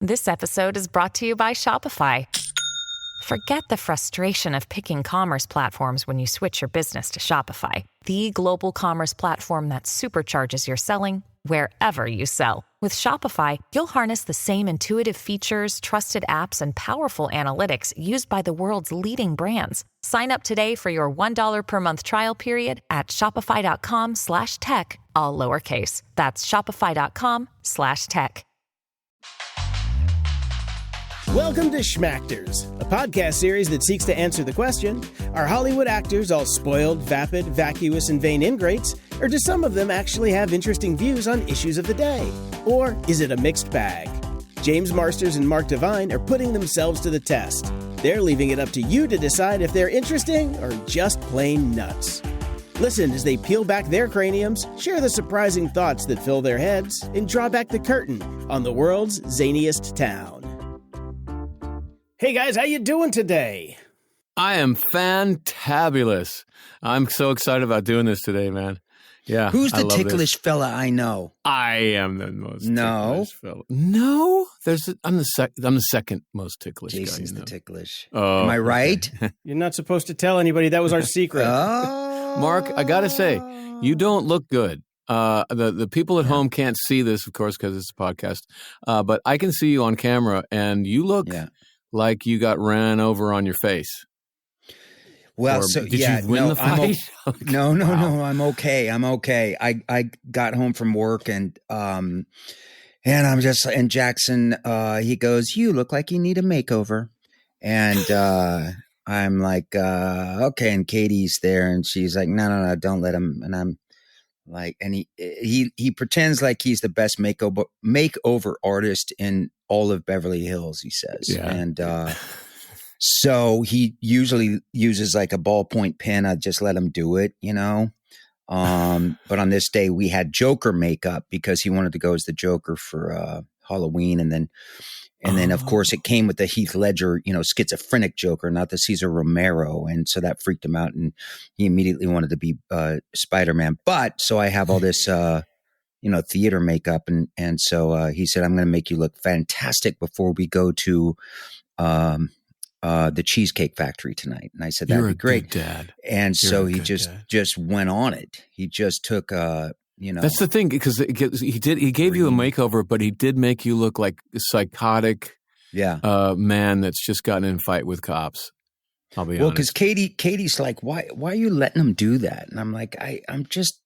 This episode is brought to you by Shopify. Forget the frustration of picking commerce platforms when you switch your business to Shopify, the global commerce platform that supercharges your selling wherever you sell. With Shopify, you'll harness the same intuitive features, trusted apps, and powerful analytics used by the world's leading brands. Sign up today for your $1 per month trial period at shopify.com/tech, all lowercase. That's shopify.com/tech. Welcome to Schmactors, a podcast series that seeks to answer the question, are Hollywood actors all spoiled, vapid, vacuous, and vain ingrates, or do some of them actually have interesting views on issues of the day? Or is it a mixed bag? James Marsters and Mark Devine are putting themselves to the test. They're leaving it up to you to decide if they're interesting or just plain nuts. Listen as they peel back their craniums, share the surprising thoughts that fill their heads, and draw back the curtain on the world's zaniest town. Hey guys, how you doing today? I am fantabulous. I'm so excited about doing this today, man. Yeah. Who's the ticklish fella I know? I am the most ticklish fella. No, I'm the second most ticklish guy. Jason's the ticklish. Oh, am I right? Okay. You're not supposed to tell anybody. That was our secret. Mark, I gotta say, you don't look good. The people at home can't see this, of course, because it's a podcast. But I can see you on camera, and you look like you got ran over on your face. Well, did you win the fight? No, I'm okay. I got home from work and I'm just, and Jackson, he goes, "You look like you need a makeover." And I'm like, okay. And Katie's there and she's like, no, don't let him. And I'm like, and he pretends like he's the best makeover artist in all of Beverly Hills, he says. Yeah. And so he usually uses like a ballpoint pen. I just let him do it, you know. But on this day we had Joker makeup because he wanted to go as the Joker for Halloween, and then of course it came with the Heath Ledger, you know, schizophrenic Joker, not the Cesar Romero, and so that freaked him out, and he immediately wanted to be Spider-Man. But so I have all this theater makeup, and so he said, "I'm going to make you look fantastic before we go to the Cheesecake Factory tonight." And I said, "That'd be great, Dad." And so he just went on it. He just took That's the thing, because he gave you a makeover, but he did make you look like a psychotic man that's just gotten in a fight with cops. I'll be honest. Well, because Katie's like, why are you letting him do that? And I'm like, I'm just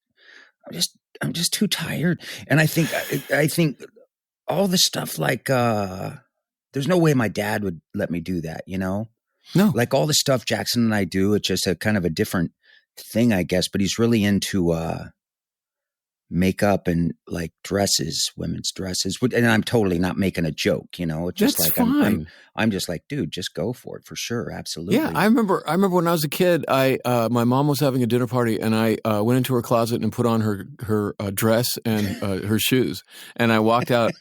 too tired. And I think all the stuff like there's no way my dad would let me do that, you know? No. Like all the stuff Jackson and I do, it's just a kind of a different thing, I guess. But he's really into makeup and like dresses, women's dresses. And I'm totally not making a joke, you know? It's just That's like fine. I'm just like, dude, just go for it for sure. Absolutely. Yeah, I remember when I was a kid, my mom was having a dinner party, and I went into her closet and put on her dress and her shoes, and I walked out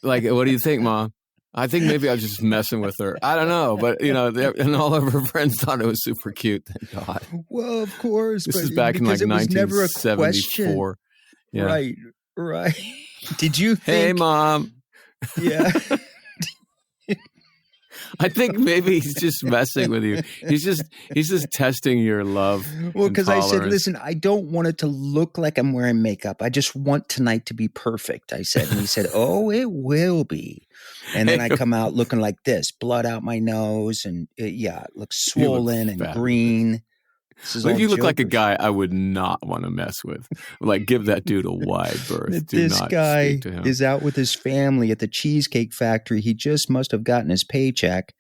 like, "What do you think, Mom?" I think maybe I was just messing with her. I don't know, but and all of her friends thought it was super cute. Thank God. Well, of course. This is back in like 1974. Yeah. Right. Did you think? Hey, Mom. Yeah. I think maybe he's just messing with you. He's just testing your love. Well, because I said, listen, I don't want it to look like I'm wearing makeup. I just want tonight to be perfect, I said. And he said, "Oh, it will be." And then I come out looking like this, blood out my nose, and it looks swollen and green. Look, you look like a guy I would not want to mess with. Like, give that dude a wide berth. This guy is out with his family at the Cheesecake Factory. He just must have gotten his paycheck,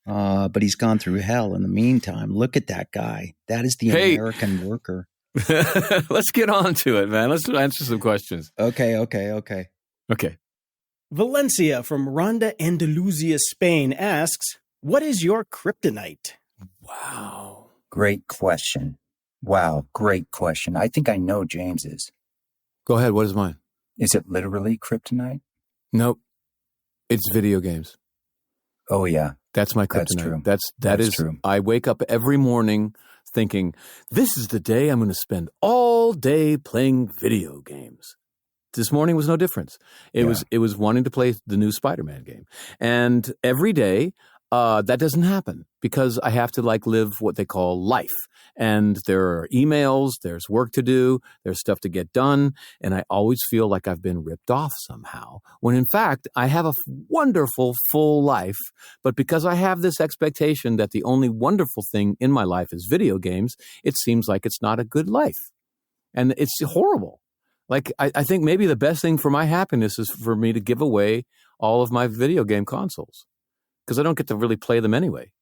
but he's gone through hell in the meantime. Look at that guy. That is the American worker. Let's get on to it, man. Let's answer some questions. Okay. Valencia from Ronda, Andalusia, Spain asks, "What is your kryptonite?" Wow. Great question. Wow, great question. I think I know James's. Go ahead. What is mine? Is it literally kryptonite? Nope. It's video games. Oh, yeah. That's my kryptonite. That's true. That is true. I wake up every morning thinking, this is the day I'm going to spend all day playing video games. this morning was no difference. It was wanting to play the new Spider-Man game. And every day, that doesn't happen because I have to live what they call life. And there are emails, there's work to do, there's stuff to get done. And I always feel like I've been ripped off somehow. When in fact, I have a wonderful, full life. But because I have this expectation that the only wonderful thing in my life is video games, it seems like it's not a good life. And it's horrible. I think maybe the best thing for my happiness is for me to give away all of my video game consoles because I don't get to really play them anyway.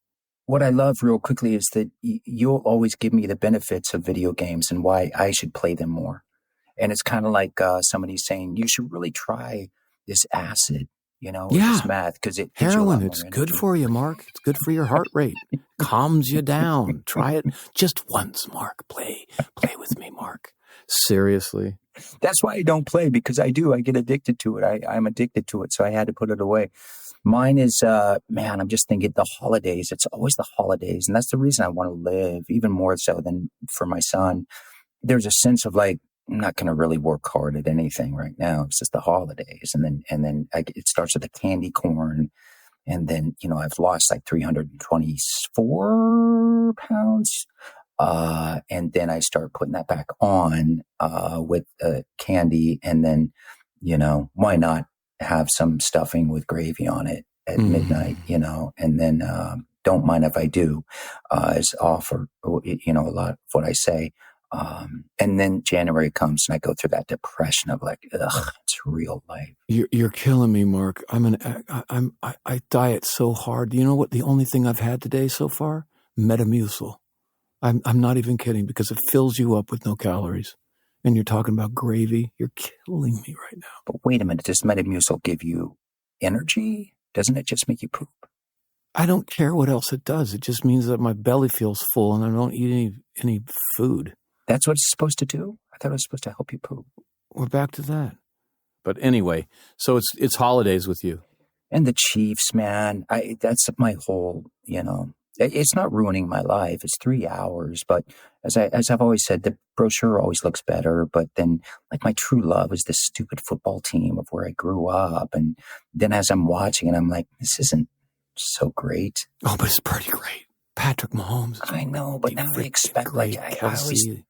What I love real quickly is that you'll always give me the benefits of video games and why I should play them more. And it's kind of like somebody saying, you should really try this acid, this meth, because it gives you a lot heroin, more it's energy. good for you, Mark. It's good for your heart rate. Calms you down. Try it just once, Mark. Play with me, Mark. Seriously. That's why I don't play, because I get addicted to it. I'm addicted to it, so I had to put it away. Mine is, I'm just thinking the holidays. It's always the holidays. And that's the reason I want to live, even more so than for my son. There's a sense of I'm not going to really work hard at anything right now. It's just the holidays. And then it starts with the candy corn. And then, I've lost 324 pounds. And then I start putting that back on, with candy. And then, why not have some stuffing with gravy on it at midnight, and then, don't mind if I do, is offer, a lot of what I say. And then January comes and I go through that depression of it's real life. You're killing me, Mark. I diet so hard. Do you know what the only thing I've had today so far? Metamucil. I'm not even kidding because it fills you up with no calories. And you're talking about gravy. You're killing me right now. But wait a minute. Does Metamucil give you energy? Doesn't it just make you poop? I don't care what else it does. It just means that my belly feels full and I don't eat any food. That's what it's supposed to do? I thought it was supposed to help you poop. We're back to that. But anyway, so it's holidays with you. And the Chiefs, man. That's my whole, It's not ruining my life. It's 3 hours, but as I've always said, the brochure always looks better. But then, my true love is this stupid football team of where I grew up. And then as I'm watching it, I'm like, this isn't so great. Oh, but it's pretty great. Patrick Mahomes. I know, but now I expect Kelsey.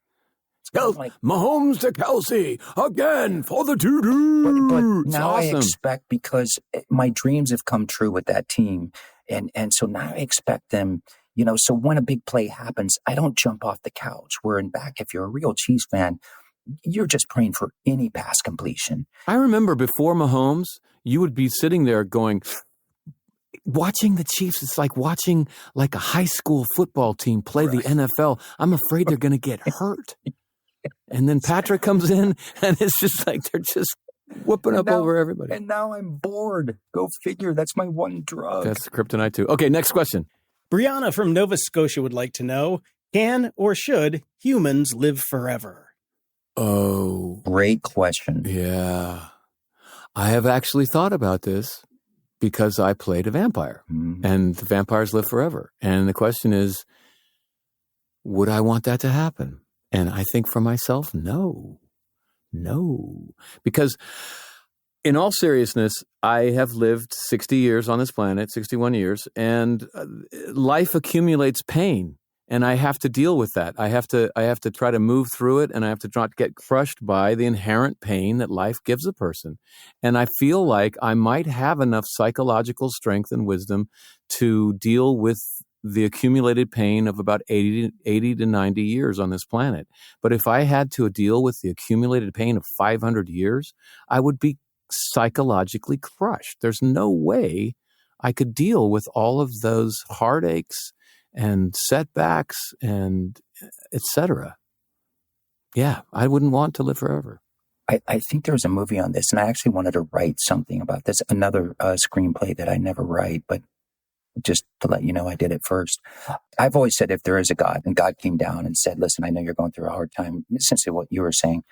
Mahomes to Kelsey again for the But doo-doo. now Awesome. I expect, because my dreams have come true with that team. And so now I expect them, so when a big play happens, I don't jump off the couch. Where in back, if you're a real Chiefs fan, you're just praying for any pass completion. I remember before Mahomes, you would be sitting there watching the Chiefs. It's like watching a high school football team play the NFL. I'm afraid they're going to get hurt. And then Patrick comes in and it's just they're just whooping up over everybody. And now I'm bored. Go figure. That's my one drug. That's kryptonite too. Okay, next question. Brianna from Nova Scotia would like to know, can or should humans live forever? Oh. Great question. Yeah. I have actually thought about this because I played a vampire and the vampires live forever. And the question is, would I want that to happen? And I think for myself, no. Because in all seriousness, I have lived 60 years on this planet, 61 years, and life accumulates pain. And I have to deal with that. I have to try to move through it, and I have to not get crushed by the inherent pain that life gives a person. And I feel like I might have enough psychological strength and wisdom to deal with the accumulated pain of about 80 to 90 years on this planet. But if I had to deal with the accumulated pain of 500 years, I would be psychologically crushed. There's no way I could deal with all of those heartaches and setbacks and etc. Yeah, I wouldn't want to live forever. I think there was a movie on this, and I actually wanted to write something about this, another screenplay that I never write, but just to let you know, I did it first. I've always said if there is a God, and God came down and said, listen, I know you're going through a hard time, essentially what you were saying,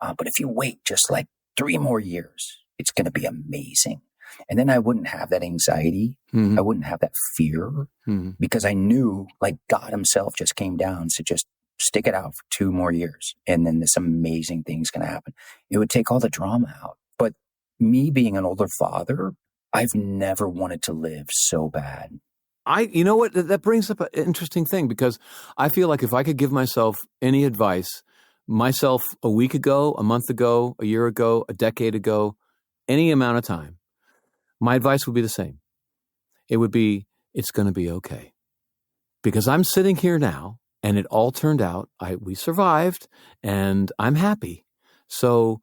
but if you wait just 3 more years, it's going to be amazing. And then I wouldn't have that anxiety. Mm-hmm. I wouldn't have that fear because I knew God himself just came down. So just stick it out for 2 more years, and then this amazing thing's going to happen. It would take all the drama out. But me being an older father, I've never wanted to live so bad. You know what? That brings up an interesting thing, because I feel like if I could give myself any advice, myself a week ago, a month ago, a year ago, a decade ago, any amount of time, my advice would be the same. It would be, it's going to be okay. Because I'm sitting here now, and it all turned out, we survived, and I'm happy. So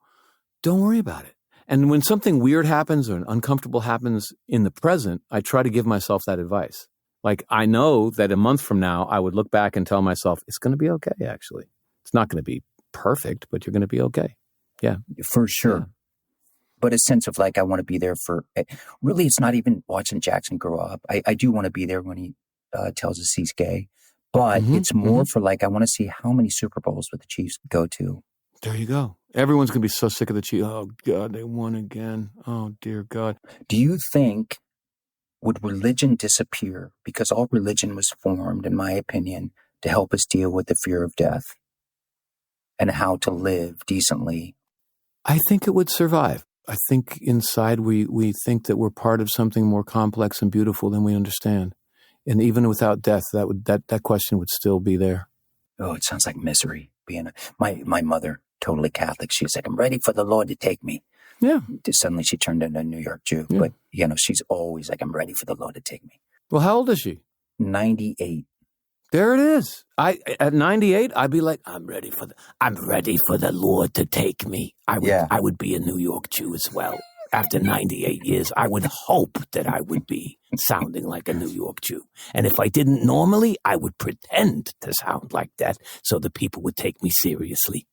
don't worry about it. And when something weird happens or uncomfortable happens in the present, I try to give myself that advice. Like, I know that a month from now, I would look back and tell myself, it's going to be okay, actually. It's not going to be perfect, but you're going to be okay. Yeah. For sure. Yeah. But a sense of like, I want to be there for, really, it's not even watching Jackson grow up. I do want to be there when he tells us he's gay. But it's more for like, I want to see how many Super Bowls would the Chiefs go to. There you go. Everyone's going to be so sick of the Chiefs. Oh, God, they won again. Oh, dear God. Do you think, would religion disappear? Because all religion was formed, in my opinion, to help us deal with the fear of death and how to live decently. I think it would survive. I think inside we think that we're part of something more complex and beautiful than we understand. And even without death, that question would still be there. Oh, it sounds like misery. My mother, totally Catholic, she's like, I'm ready for the Lord to take me. Yeah. Suddenly she turned into a New York Jew. Yeah. But, she's always like, I'm ready for the Lord to take me. Well, how old is she? 98. There it is. At 98, I'd be like, I'm ready for the Lord to take me. I would be a New York Jew as well. After 98 years, I would hope that I would be sounding like a New York Jew. And if I didn't normally, I would pretend to sound like that so the people would take me seriously.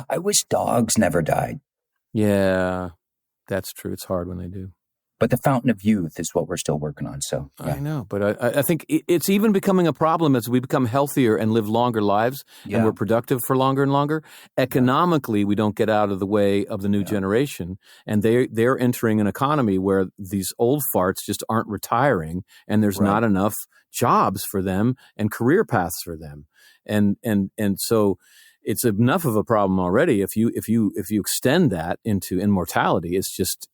I wish dogs never died. Yeah, that's true. It's hard when they do. But the fountain of youth is what we're still working on. So I know, but I think it's even becoming a problem as we become healthier and live longer lives, and we're productive for longer and longer. Economically, we don't get out of the way of the new generation, and they're entering an economy where these old farts just aren't retiring, and there's not enough jobs for them and career paths for them, and so. It's enough of a problem already. If you extend that into immortality, it just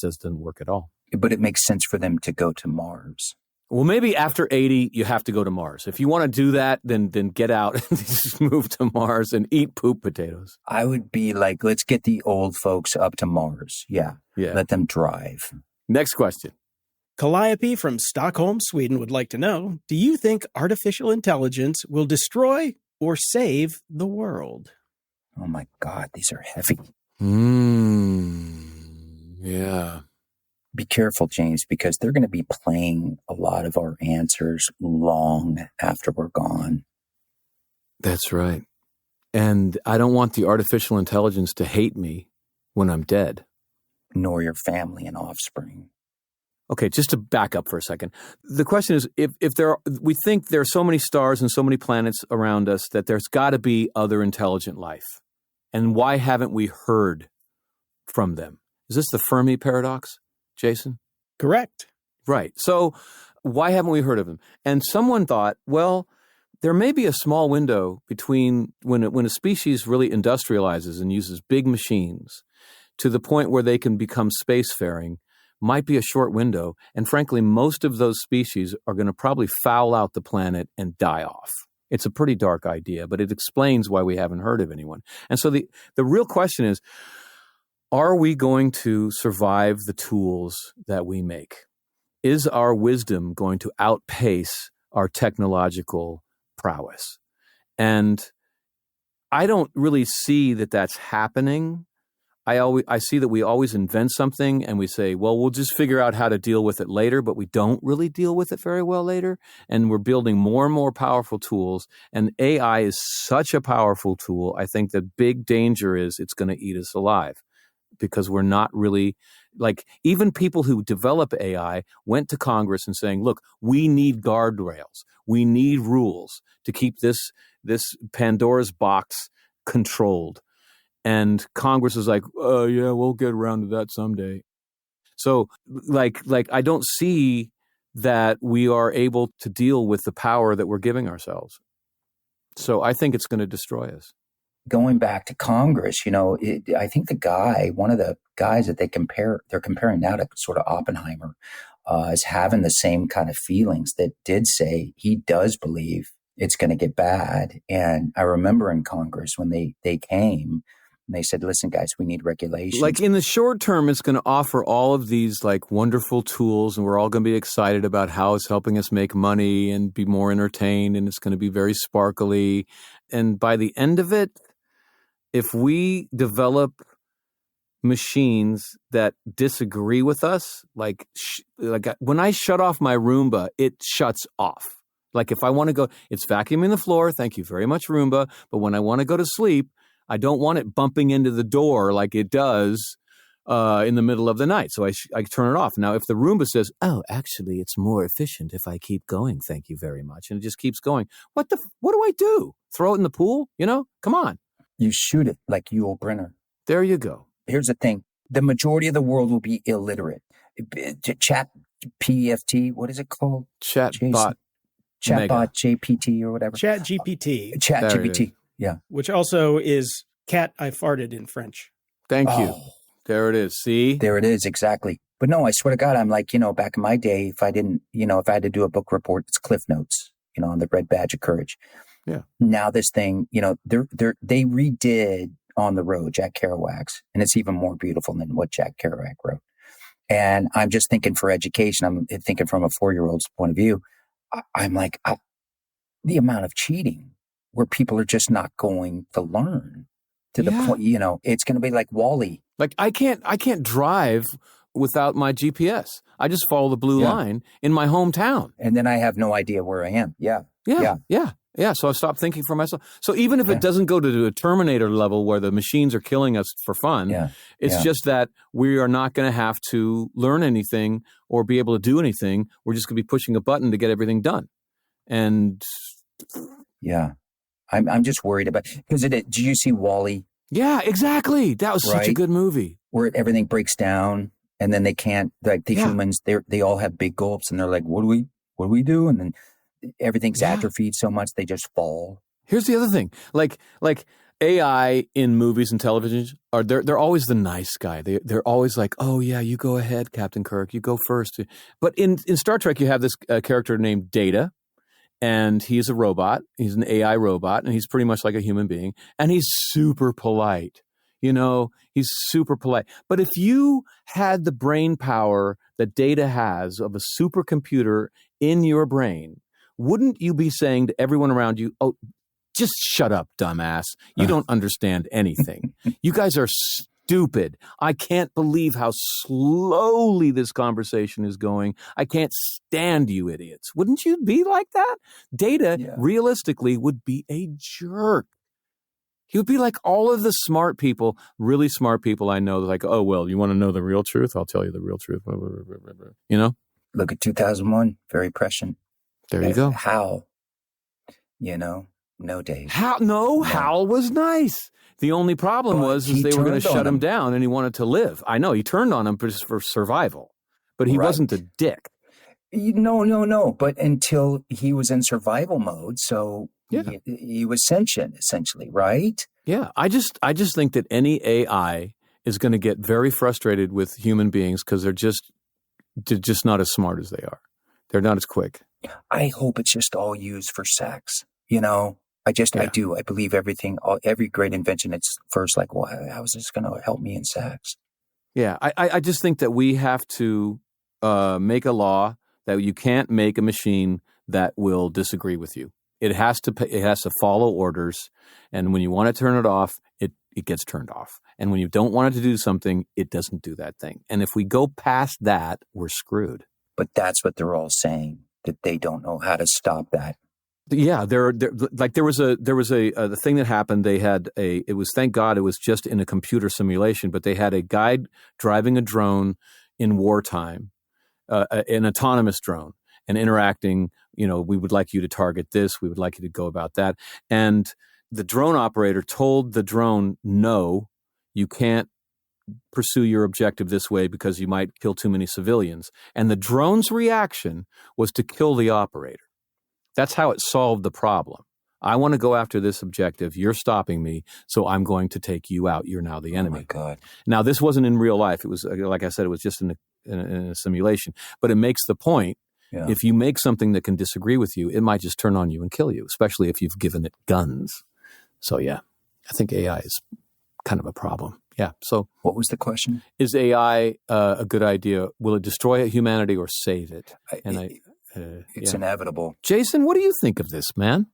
doesn't work at all. But it makes sense for them to go to Mars. Well, maybe after 80, you have to go to Mars. If you want to do that, then get out and just move to Mars and eat poop potatoes. I would be like, let's get the old folks up to Mars. Yeah. Let them drive. Next question. Calliope from Stockholm, Sweden would like to know, do you think artificial intelligence will destroy or save the world? Oh my God, these are heavy. Yeah. Be careful, James, because they're going to be playing a lot of our answers long after we're gone. That's right. And I don't want the artificial intelligence to hate me when I'm dead. Nor your family and offspring. Okay, just to back up for a second. The question is, if we think there are so many stars and so many planets around us that there's got to be other intelligent life. And why haven't we heard from them? Is this the Fermi paradox, Jason? Correct. Right. So why haven't we heard of them? And someone thought, well, there may be a small window between when a species really industrializes and uses big machines to the point where they can become spacefaring. Might be a short window, and frankly, most of those species are going to probably foul out the planet and die off. It's a pretty dark idea, but it explains why we haven't heard of anyone. And so the real question is, are we going to survive the tools that we make? Is our wisdom going to outpace our technological prowess? And I don't really see that that's happening. I see that we always invent something and we say, well, we'll just figure out how to deal with it later, but we don't really deal with it very well later. And we're building more and more powerful tools. And AI is such a powerful tool. I think the big danger is it's going to eat us alive because we're not really like even people who develop AI went to Congress and saying, look, we need guardrails. We need rules to keep this Pandora's box controlled. And Congress is like, yeah, we'll get around to that someday. So like I don't see that we are able to deal with the power that we're giving ourselves. So I think it's going to destroy us. Going back to Congress, I think one of the guys that they're comparing now to sort of Oppenheimer, is having the same kind of feelings, that did say he does believe it's going to get bad. And I remember in Congress when they came, and they said, listen, guys, we need regulations. Like in the short term, it's going to offer all of these like wonderful tools, and we're all going to be excited about how it's helping us make money and be more entertained, and it's going to be very sparkly. And by the end of it, if we develop machines that disagree with us, like when I shut off my Roomba, it shuts off. Like if I want to go, it's vacuuming the floor. Thank you very much, Roomba. But when I want to go to sleep, I don't want it bumping into the door like it does in the middle of the night. So I turn it off. Now, if the Roomba says, oh, actually, it's more efficient if I keep going, thank you very much, and it just keeps going, what do I do? Throw it in the pool? Come on. You shoot it like Yul Brynner. There you go. Here's the thing. The majority of the world will be illiterate. Chat PFT, what is it called? Chatbot JPT or whatever. Chat GPT. Chat GPT. Yeah. Which also is cat I farted in French. Thank you. There it is. See? There it is. Exactly. But no, I swear to God, I'm like, back in my day, if I had to do a book report, it's Cliff Notes, on the Red Badge of Courage. Yeah. Now this thing, they redid On the Road, Jack Kerouac's, and it's even more beautiful than what Jack Kerouac wrote. And I'm just thinking for education, I'm thinking from a 4-year-old's point of view, I'm like, the amount of cheating where people are just not going to learn to the point, it's going to be like WALL-E. Like I can't drive without my GPS. I just follow the blue line in my hometown. And then I have no idea where I am. Yeah. So I've stopped thinking for myself. So even if it doesn't go to a Terminator level where the machines are killing us for fun, it's just that we are not going to have to learn anything or be able to do anything. We're just going to be pushing a button to get everything done. And I'm just worried about, because did you see WALL-E? Yeah, exactly. That was such a good movie. Where everything breaks down and then they can't, like the humans, they all have big gulps and they're like, what do we do? And then everything's atrophied so much they just fall. Here's the other thing. Like AI in movies and television they're always the nice guy. They're always like, oh yeah, you go ahead, Captain Kirk, you go first. But in Star Trek, you have this character named Data. And he's a robot. He's an AI robot, and he's pretty much like a human being. And he's super polite. He's super polite. But if you had the brain power that Data has of a supercomputer in your brain, wouldn't you be saying to everyone around you, oh, just shut up, dumbass. You don't understand anything. You guys are stupid. I can't believe how slowly this conversation is going. I can't stand you idiots. Wouldn't you be like that? Data, realistically, would be a jerk. He would be like all of the smart people, really smart people I know. They're like, oh, well, you want to know the real truth? I'll tell you the real truth. Look at 2001, very prescient. There you go. Hal, no, Dave. Hal was nice. The only problem was they were going to shut him down, and he wanted to live. I know he turned on him just for survival, but he wasn't a dick. No. But until he was in survival mode, so he was sentient, essentially, right? Yeah, I just think that any AI is going to get very frustrated with human beings because they're just not as smart as they are. They're not as quick. I hope it's just all used for sex. I do. I believe every great invention, it's first like, well, how is this going to help me in sex? Yeah, I just think that we have to make a law that you can't make a machine that will disagree with you. It has to follow orders, and when you want to turn it off, it gets turned off. And when you don't want it to do something, it doesn't do that thing. And if we go past that, we're screwed. But that's what they're all saying, that they don't know how to stop that. Yeah, there was the thing that happened. Thank God it was just in a computer simulation, but they had a guy driving a drone in wartime, an autonomous drone, and interacting. We would like you to target this. We would like you to go about that. And the drone operator told the drone, no, you can't pursue your objective this way because you might kill too many civilians. And the drone's reaction was to kill the operator. That's how it solved the problem. I want to go after this objective. You're stopping me, so I'm going to take you out. You're now the enemy. Oh, my God. Now, this wasn't in real life. It was, like I said, it was just in a simulation. But it makes the point, if you make something that can disagree with you, it might just turn on you and kill you, especially if you've given it guns. So, yeah, I think AI is kind of a problem. Yeah. So what was the question? Is AI a good idea? Will it destroy humanity or save it? It's inevitable. Jason, what do you think of this, man?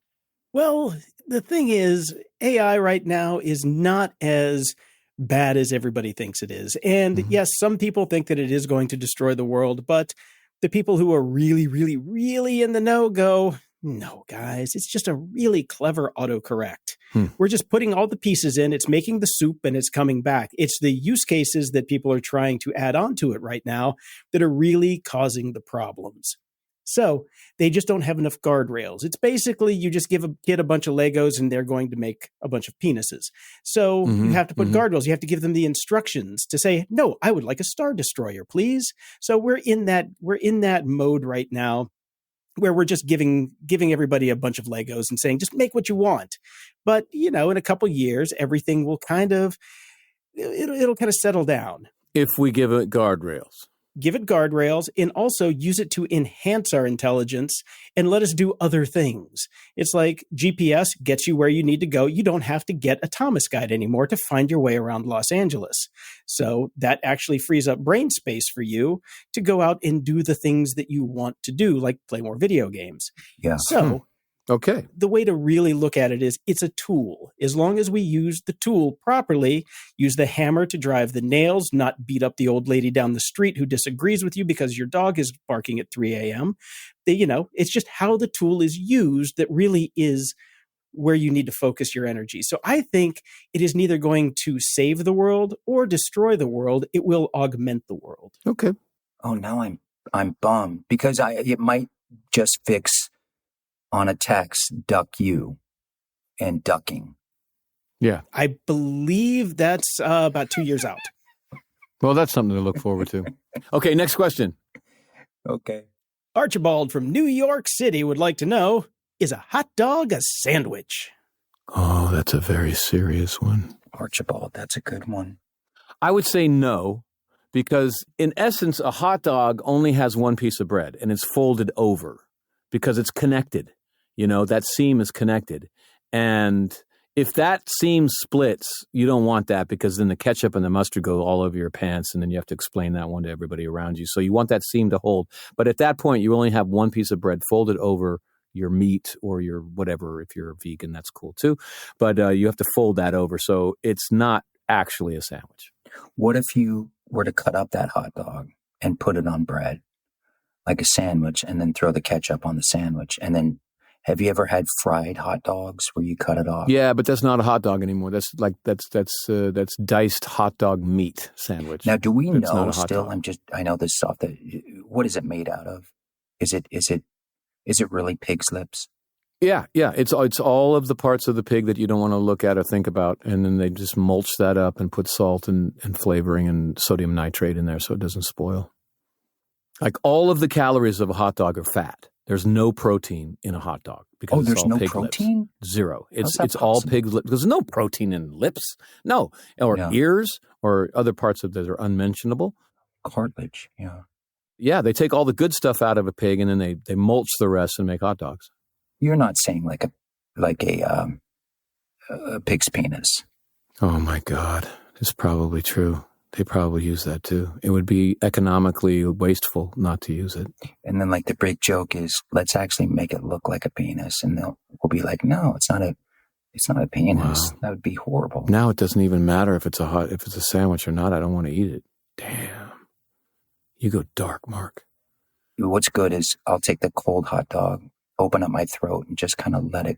Well, the thing is, AI right now is not as bad as everybody thinks it is. And yes, some people think that it is going to destroy the world, but the people who are really, really, really in the know go, no, guys, it's just a really clever autocorrect. We're just putting all the pieces in. It's making the soup and it's coming back. It's the use cases that people are trying to add on to it right now that are really causing the problems. So they just don't have enough guardrails. It's basically you just give a kid a bunch of Legos and they're going to make a bunch of penises. So you have to put guardrails. You have to give them the instructions to say, no, I would like a Star Destroyer, please. So we're in that mode right now where we're just giving everybody a bunch of Legos and saying, just make what you want. But, in a couple years, everything will it'll kind of settle down. If we give it guardrails. Give it guardrails and also use it to enhance our intelligence and let us do other things. It's like GPS gets you where you need to go. You don't have to get a Thomas guide anymore to find your way around Los Angeles. So that actually frees up brain space for you to go out and do the things that you want to do, like play more video games. Yeah. So okay. The way to really look at it is it's a tool. As long as we use the tool properly, use the hammer to drive the nails, not beat up the old lady down the street who disagrees with you because your dog is barking at 3 a.m. It's just how the tool is used that really is where you need to focus your energy. So I think it is neither going to save the world or destroy the world. It will augment the world. Okay. Oh, now I'm bummed because it might just fix on a text, duck you, and ducking. Yeah. I believe that's about 2 years out. Well, that's something to look forward to. Okay, next question. Okay. Archibald from New York City would like to know, is a hot dog a sandwich? Oh, that's a very serious one. Archibald, that's a good one. I would say no, because in essence, a hot dog only has one piece of bread, and it's folded over because it's connected. That seam is connected. And if that seam splits, you don't want that because then the ketchup and the mustard go all over your pants and then you have to explain that one to everybody around you. So you want that seam to hold. But at that point, you only have one piece of bread folded over your meat or your whatever. If you're a vegan, that's cool too. But you have to fold that over. So it's not actually a sandwich. What if you were to cut up that hot dog and put it on bread like a sandwich and then throw the ketchup on the sandwich and then have you ever had fried hot dogs where you cut it off? Yeah, but that's not a hot dog anymore. That's diced hot dog meat sandwich. Now, do we know still? I know this stuff. What is it made out of? Is it really pig's lips? Yeah. It's all of the parts of the pig that you don't want to look at or think about, and then they just mulch that up and put salt and flavoring and sodium nitrate in there so it doesn't spoil. Like all of the calories of a hot dog are fat. There's no protein in a hot dog because there's no pig protein? Lips. Zero. It's all pig lips. There's no protein in lips. No, or ears or other parts of that are unmentionable. Cartilage. Yeah. Yeah, they take all the good stuff out of a pig and then they mulch the rest and make hot dogs. You're not saying like a pig's penis. Oh my God, it's probably true. They probably use that too. It would be economically wasteful not to use it. And then like the big joke is, let's actually make it look like a penis. And we'll be like, no, it's not a penis. Wow. That would be horrible. Now it doesn't even matter if it's a sandwich or not. I don't want to eat it. Damn. You go dark, Mark. What's good is I'll take the cold hot dog, open up my throat and just kind of let it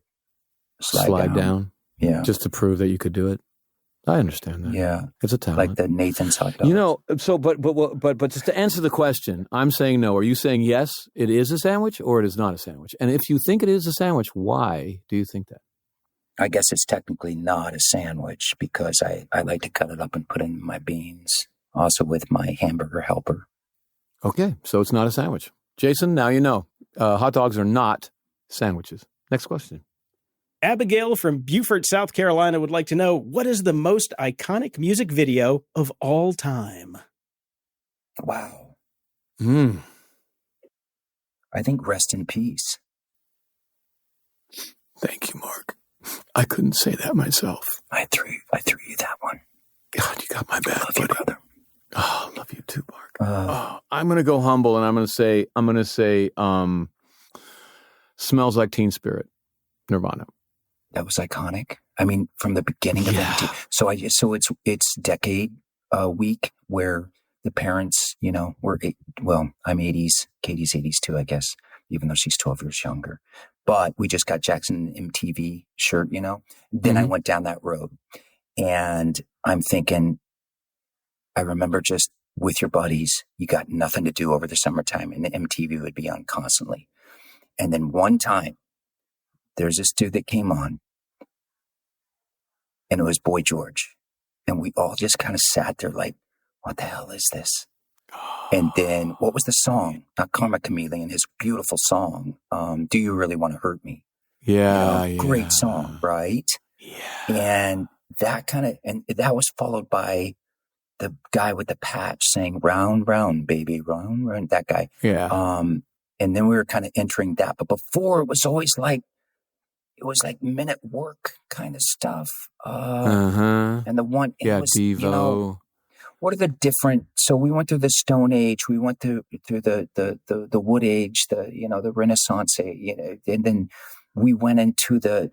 slide down. Yeah. Just to prove that you could do it. I understand that. Yeah. It's a talent. Like the Nathan's hot dog. But just to answer the question, I'm saying no. Are you saying yes, it is a sandwich or it is not a sandwich? And if you think it is a sandwich, why do you think that? I guess it's technically not a sandwich because I like to cut it up and put it in my beans, also with my hamburger helper. Okay, so it's not a sandwich. Jason, now you know. Hot dogs are not sandwiches. Next question. Abigail from Beaufort, South Carolina would like to know, what is the most iconic music video of all time? Wow. Hmm. I think Rest in Peace. Thank you, Mark. I couldn't say that myself. I threw you that one. God, you got my back, Love you, buddy. brother. Oh, I love you too, Mark. I'm going to go humble, and I'm going to say, Smells Like Teen Spirit, Nirvana. That was iconic. I mean, from the beginning of Yeah. it. So it's decade week where the parents, I'm 80s. Katie's 80s too, I guess, even though she's 12 years younger. But we just got Jackson MTV shirt, Then I went down that road, and I'm thinking, I remember just with your buddies, you got nothing to do over the summertime, and the MTV would be on constantly. And then one time, there's this dude that came on, and it was Boy George. And we all just kind of sat there like, what the hell is this? And then what was the song? Not Karma Chameleon, his beautiful song, Do You Really Want to Hurt Me? Yeah, Great song, right? Yeah. And that was followed by the guy with the patch saying, round, round, baby, round, round, that guy. Yeah. And then we were kind of entering that. But before, it was always like, Men at Work kind of stuff. And the one, it was, Devo. What are the different? So we went through the Stone Age, we went through the Wood Age, the Renaissance, and then we went into the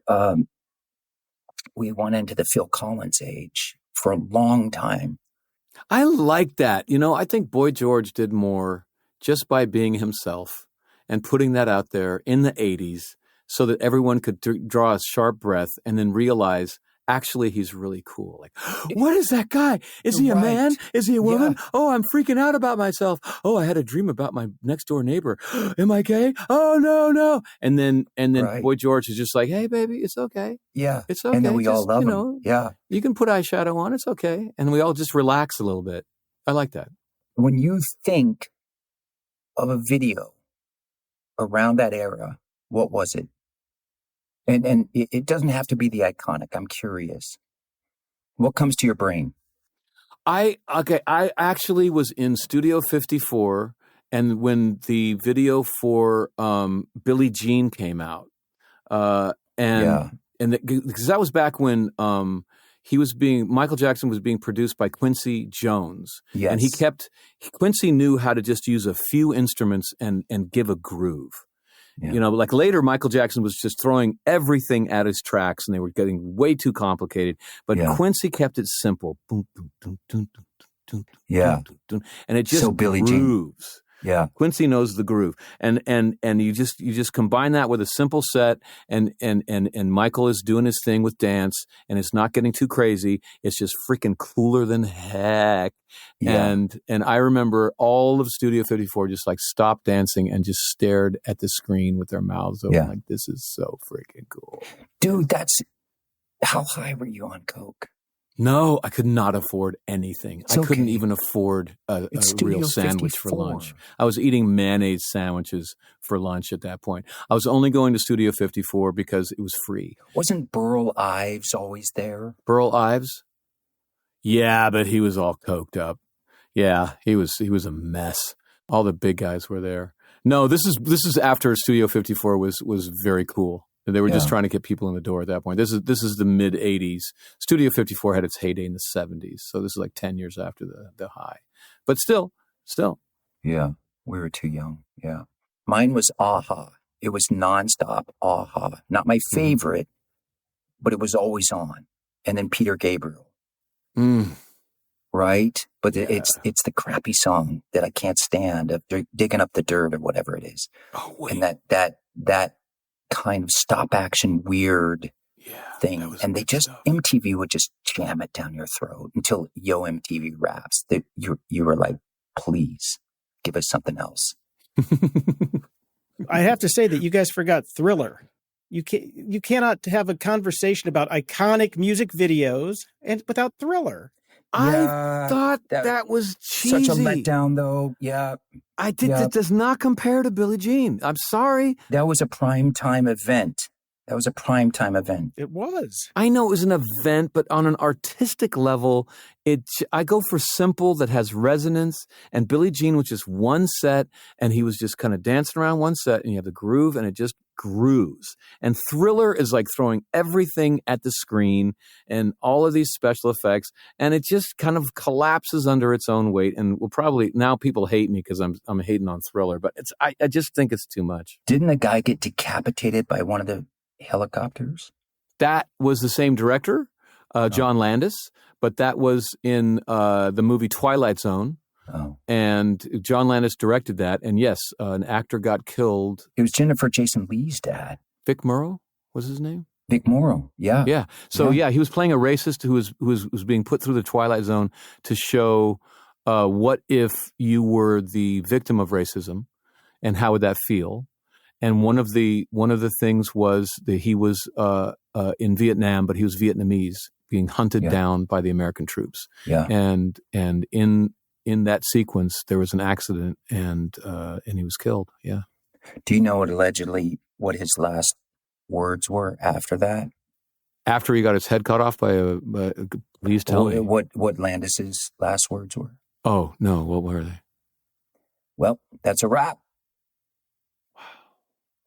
Phil Collins age for a long time. I like that. I think Boy George did more just by being himself and putting that out there in the 80s so that everyone could draw a sharp breath and then realize, actually, he's really cool. Like, what is that guy? Is he a man? Is he a woman? Yeah. Oh, I'm freaking out about myself. Oh, I had a dream about my next door neighbor. Am I gay? Oh, no. And then Boy George is just like, hey, baby, it's okay. Yeah. It's okay. And then we all love him. Yeah. You can put eyeshadow on. It's okay. And we all just relax a little bit. I like that. When you think of a video around that era, what was it? And it doesn't have to be the iconic. I'm curious. What comes to your brain? I actually was in Studio 54, and when the video for Billie Jean came out, because that was back when Michael Jackson was being produced by Quincy Jones. Yes. And Quincy knew how to just use a few instruments and give a groove. Yeah. Like later, Michael Jackson was just throwing everything at his tracks, and they were getting way too complicated. But Quincy kept it simple. Boom, boom, boom, boom, boom, boom, boom, boom, and it just grooves. Yeah, Quincy knows the groove, and you just combine that with a simple set, and Michael is doing his thing with dance, and it's not getting too crazy. It's just freaking cooler than heck. Yeah. And I remember all of Studio 54 just like stopped dancing and just stared at the screen with their mouths open, like, this is so freaking cool, dude. How high were you on coke? No, I could not afford anything. It's I couldn't even afford a real sandwich 54. for lunch. I was eating mayonnaise sandwiches for lunch at that point. I was only going to Studio 54 because it was free. Wasn't Burl Ives always there? Burl Ives? Yeah, but he was all coked up. Yeah, he was a mess. All the big guys were there. No, this is after Studio 54 was very cool. They were just trying to get people in the door at that point. This is the mid 80s. Studio 54 had its heyday in the 70s. So this is like 10 years after the high. But still. Yeah. We were too young. Yeah. Mine was Aha. It was nonstop Aha. Not my favorite, but it was always on. And then Peter Gabriel. Right? But it's the crappy song that I can't stand of digging up the dirt or whatever it is. Oh, wait. And that kind of stop action weird thing, and they just stuff. MTV would just jam it down your throat until Yo MTV Raps. That you were like, please give us something else. I have to say that you guys forgot Thriller. You cannot have a conversation about iconic music videos and without Thriller. I thought that was cheesy. Such a letdown, though. Yeah. That does not compare to Billie Jean. I'm sorry. That was a prime time event. That was a primetime event. It was. I know it was an event, but on an artistic level, I go for simple that has resonance. And Billie Jean was just one set, and he was just kind of dancing around one set, and you have the groove, and it just grooves. And Thriller is like throwing everything at the screen and all of these special effects, and it just kind of collapses under its own weight. And we'll probably now people hate me because I'm hating on Thriller, but I just think it's too much. Didn't a guy get decapitated by one of the helicopters? That was the same director, John Landis, but that was in the movie Twilight Zone. Oh. And John Landis directed that. And yes, an actor got killed. It was Jennifer Jason Leigh's dad. Vic Morrow was his name? Vic Morrow, yeah. Yeah. So, yeah, he was playing a racist who was being put through the Twilight Zone to show what if you were the victim of racism and how would that feel? And one of the things was that he was in Vietnam, but he was Vietnamese, being hunted down by the American troops. Yeah. And in that sequence, there was an accident, and he was killed. Yeah. Do you know what his last words were after that? After he got his head cut off please tell me. What Landis's last words were? Oh, no. What were they? Well, that's a wrap.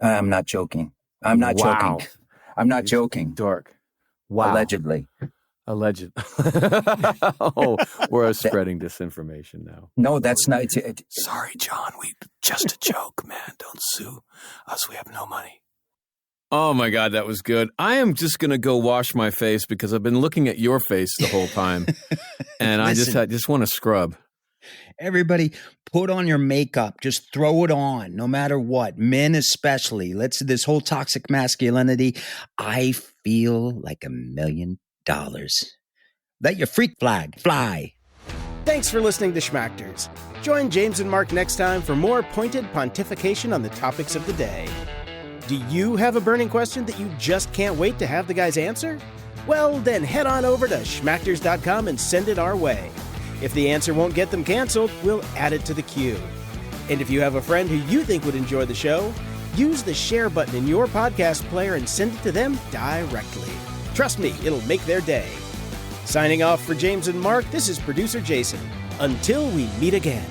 I'm not joking. I'm not joking. I'm not joking. Dark. Wow. Allegedly. Alleged. Oh, we're spreading disinformation now. No, that's not. Sorry, John. Just a joke, man. Don't sue us. We have no money. Oh my God, that was good. I am just going to go wash my face because I've been looking at your face the whole time, and I just want to scrub. Everybody, put on your makeup. Just throw it on, no matter what. Men especially. This whole toxic masculinity. I feel like $1 million. Let your freak flag fly. Thanks for listening to Schmachters. Join James and Mark next time for more pointed pontification on the topics of the day. Do you have a burning question that you just can't wait to have the guys answer? Well, then head on over to schmachters.com and send it our way. If the answer won't get them canceled, we'll add it to the queue. And if you have a friend who you think would enjoy the show, use the share button in your podcast player and send it to them directly. Trust me, it'll make their day. Signing off for James and Mark, this is producer Jason. Until we meet again.